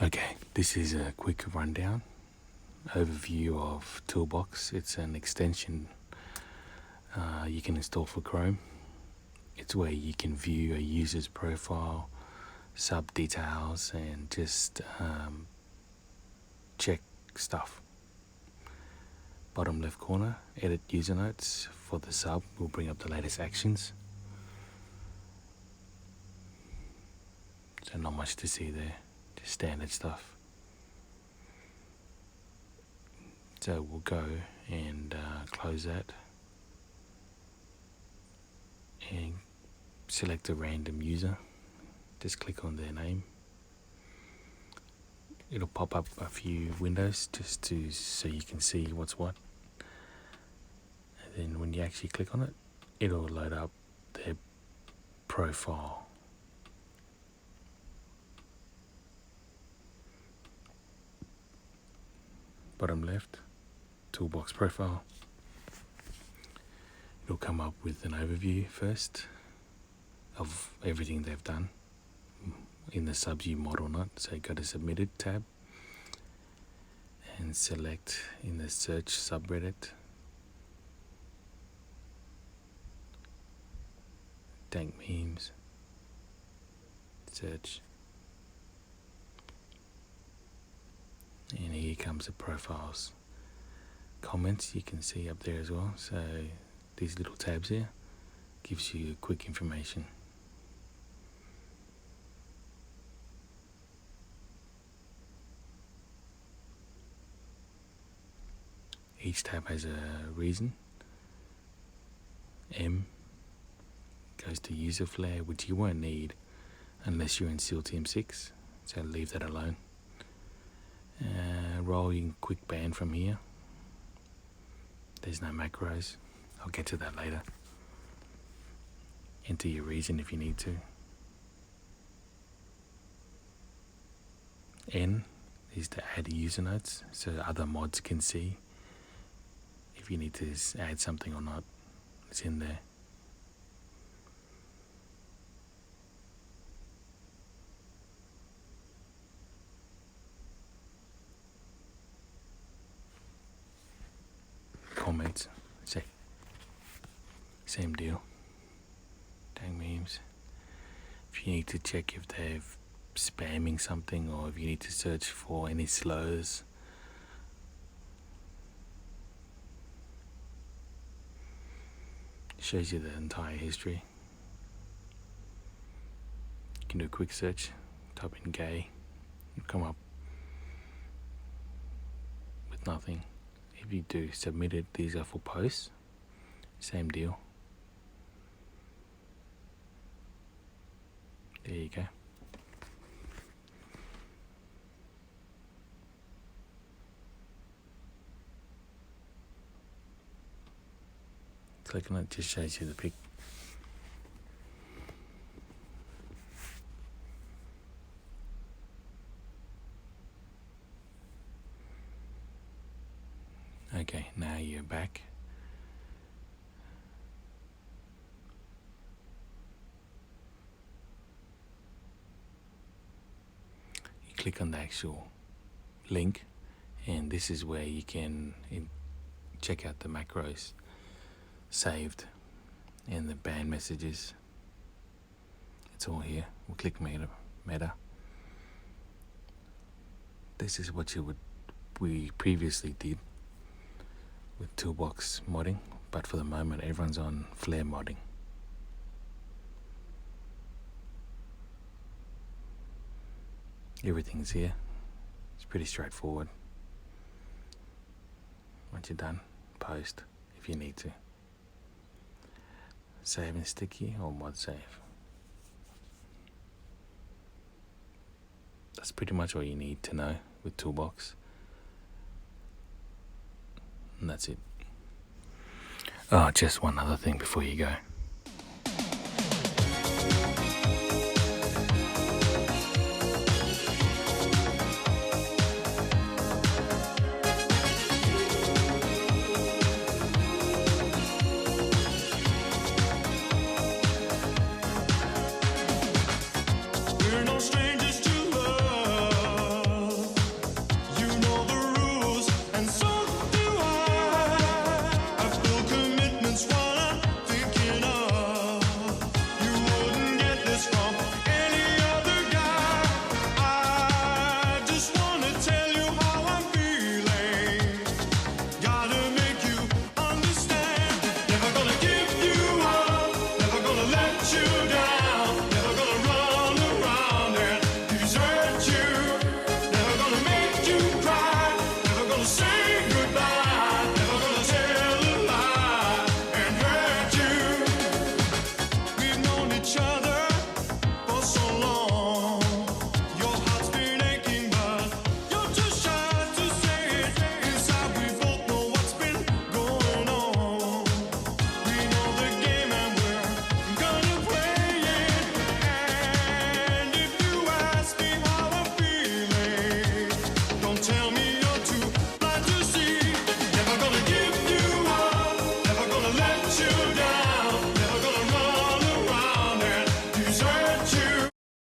Okay, this is a quick rundown, overview of Toolbox. It's an extension you can install for Chrome. It's where you can view a user's profile, sub details, and just check stuff. Bottom left corner, edit user notes for the sub will bring up the latest actions. So not much to see there, just standard stuff. So we'll go and close that and select a random user. Just click on their name. It'll pop up a few windows just so you can see what's what. And then when you actually click on it, it'll load up their profile. Bottom left, Toolbox profile. It'll come up with an overview first of everything they've done in the subs you mod or not. So go to Submitted tab and select in the search subreddit dank memes, search, and here comes the profiles. Comments you can see up there as well. So these little tabs here gives you quick information. Each tab has a reason. M goes to user flare, which you won't need unless you're in SEAL Team 6, so leave that alone. Role you can quick ban from here. There's no macros. I'll get to that later. Enter your reason if you need to. N is to add user notes so other mods can see if you need to add something or not. It's in there. Comments, same deal. Dang memes. If you need to check if they're spamming something or if you need to search for any slurs, it shows you the entire history. You can do a quick search, type in gay, it'll come up with nothing. If you do submitted, these are for posts, same deal. There you go. Click on it, just shows you the pic. Okay, now you're back. You click on the actual link, and this is where you can check out the macros saved and the ban messages. It's all here. We'll click meta. This is what we previously did with Toolbox modding, but for the moment everyone's on Flare modding. Everything's here. It's pretty straightforward. Once you're done, post if you need to. Save in sticky or mod save. That's pretty much all you need to know with Toolbox. And that's it. Oh, just one other thing before you go.